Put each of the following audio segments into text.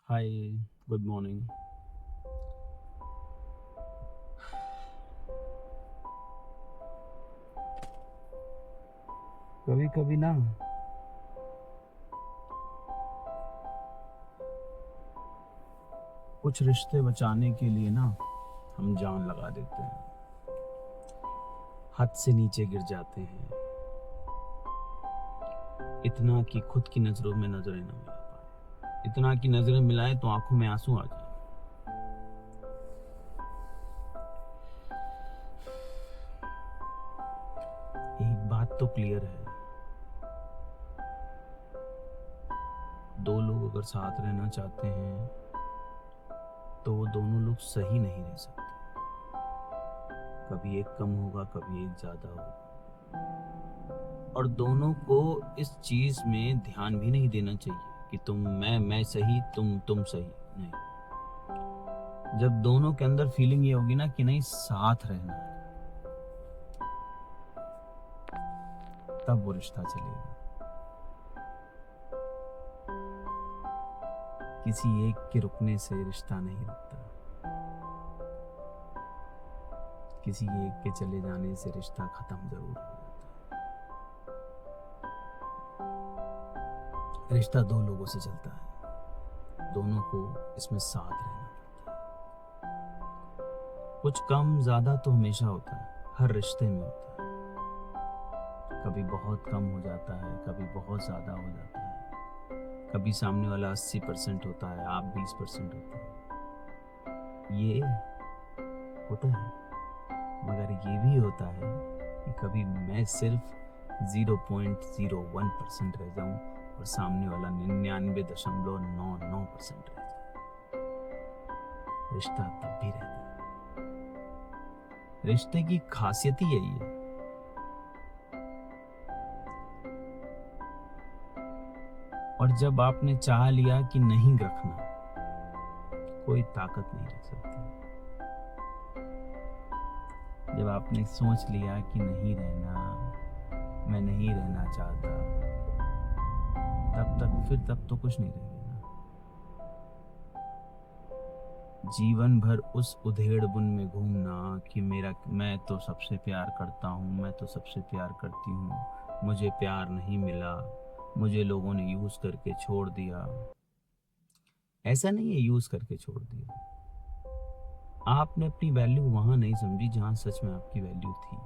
हाय, good morning. कभी कभी ना कुछ रिश्ते बचाने के लिए ना हम जान लगा देते हैं, हद से नीचे गिर जाते हैं, इतना कि खुद की नजरों में नजरें न मिला पाए, इतना कि नजरें मिलाए तो आंखों में आंसू आ जाए। एक बात तो क्लियर है, दो लोग अगर साथ रहना चाहते हैं तो वो दोनों लोग सही नहीं रह सकते। कभी एक कम होगा, कभी एक ज्यादा होगा, और दोनों को इस चीज में ध्यान भी नहीं देना चाहिए कि मैं सही, तुम सही नहीं। जब दोनों के अंदर फीलिंग ये होगी ना कि नहीं, साथ रहना है, तब वो रिश्ता चलेगा। किसी एक के रुकने से रिश्ता नहीं रुकता, किसी एक के चले जाने से रिश्ता खत्म जरूर हो जाता है। रिश्ता दो लोगों से चलता है, दोनों को इसमें साथ रहना पड़ता है। कुछ कम ज्यादा तो हमेशा होता है, हर रिश्ते में होता है। कभी बहुत कम हो जाता है, कभी बहुत ज्यादा हो जाता है, कभी सामने वाला 80% होता है, आप 20% होते हैं। ये होता है, मगर ये भी होता है कि कभी मैं सिर्फ 0.01% रह जाऊं और सामने वाला 99.99% रह जाए, रिश्ता तब भी रहता है। रिश्ते की खासियत ही यही है। और जब आपने चाह लिया कि नहीं रखना, कोई ताकत नहीं रख सकती। जब आपने सोच लिया कि नहीं रहना, मैं नहीं रहना चाहता, तब तो कुछ नहीं रहेगा ना। जीवन भर उस उधेड़ बुन में घूमना कि मैं तो सबसे प्यार करता हूँ, मैं तो सबसे प्यार करती हूँ, मुझे प्यार नहीं मिला, मुझे लोगों ने यूज करके छोड़ दिया। ऐसा नहीं है यूज करके छोड़ दिया, आपने अपनी वैल्यू वहां नहीं समझी जहां सच में आपकी वैल्यू थी।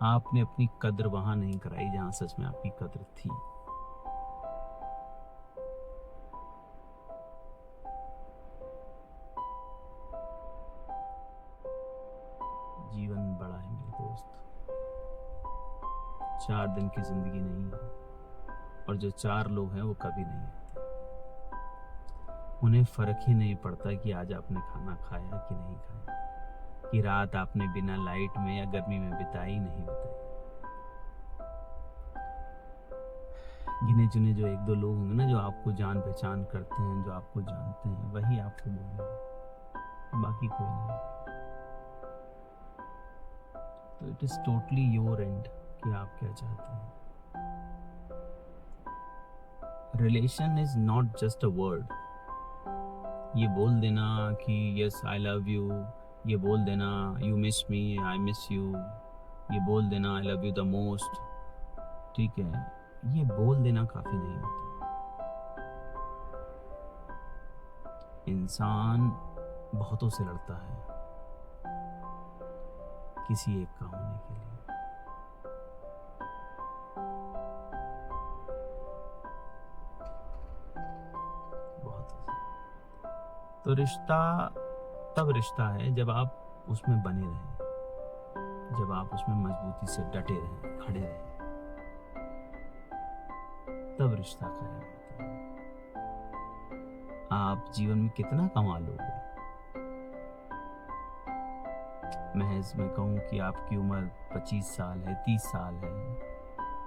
आपने अपनी कद्र वहां नहीं कराई जहां सच में आपकी कद्र थी। जीवन बड़ा है मेरे दोस्त, 4 दिन की जिंदगी नहीं है, और जो 4 लोग हैं वो कभी नहीं आते। उन्हें फर्क ही नहीं पड़ता कि आज आपने खाना खाया कि नहीं खाया, कि रात आपने बिना लाइट में या गर्मी में बिताई नहीं बिताई। गिने चुने जो 1-2 लोग होंगे ना, जो आपको जान पहचान करते हैं, जो आपको जानते हैं, वही आपको बोलेंगे, बाकी कोई नहीं। तो it is totally your and कि आप क्या चाहते हैं। Relation is not just a word. ये बोल देना कि यस आई लव यू, ये बोल देना you miss me, I miss you, ये बोल देना I love you the most, ठीक है, ये बोल देना काफी नहीं होता। इंसान बहुतों से लड़ता है किसी एक का होने के लिए। बहुत। तो रिश्ता तब रिश्ता है जब आप उसमें बने रहें, जब आप उसमें मजबूती से डटे रहें, खड़े रहें, तब रिश्ता कायम होता है। आप जीवन में कितना कमा लोगे, महज मैं कहूँ कि आपकी उम्र 25 साल है, 30 साल है,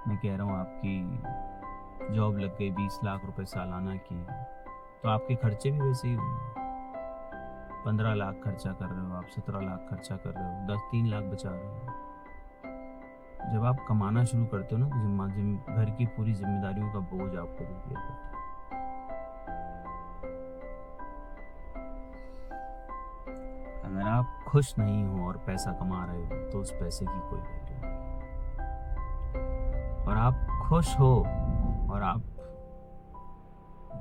मैं कह रहा हूँ आपकी जॉब लग गई 20 लाख रुपए सालाना की, तो आपके खर्चे भी वैसे ही होंगे। 15 लाख खर्चा कर रहे हो आप, 17 लाख खर्चा कर रहे हो, 3 लाख बचा रहे हो। जब आप कमाना शुरू करते हो ना, तो घर की पूरी जिम्मेदारियों का बोझ आपको दे दिया करता है। अगर आप खुश नहीं हो और पैसा कमा रहे हो तो उस पैसे की कोई वैल्यू नहीं। और आप खुश हो और आप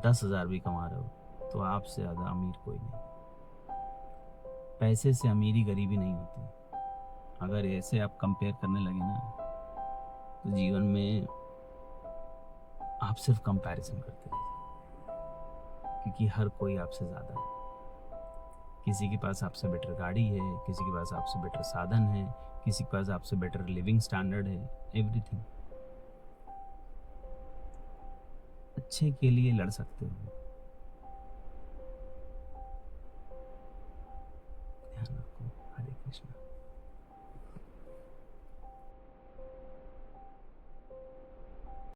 10,000 भी कमा रहे हो तो आपसे ज़्यादा अमीर कोई नहीं। पैसे से अमीरी गरीबी नहीं होती। अगर ऐसे आप कंपेयर करने लगे ना तो जीवन में आप सिर्फ कंपैरिजन करते रह जाओगे, क्योंकि हर कोई आपसे ज़्यादा है। किसी के पास आपसे बेटर गाड़ी है, किसी के पास आपसे बेटर साधन है, किसी के पास आपसे बेटर लिविंग स्टैंडर्ड है, एवरीथिंग। अच्छे के लिए लड़ सकते हो,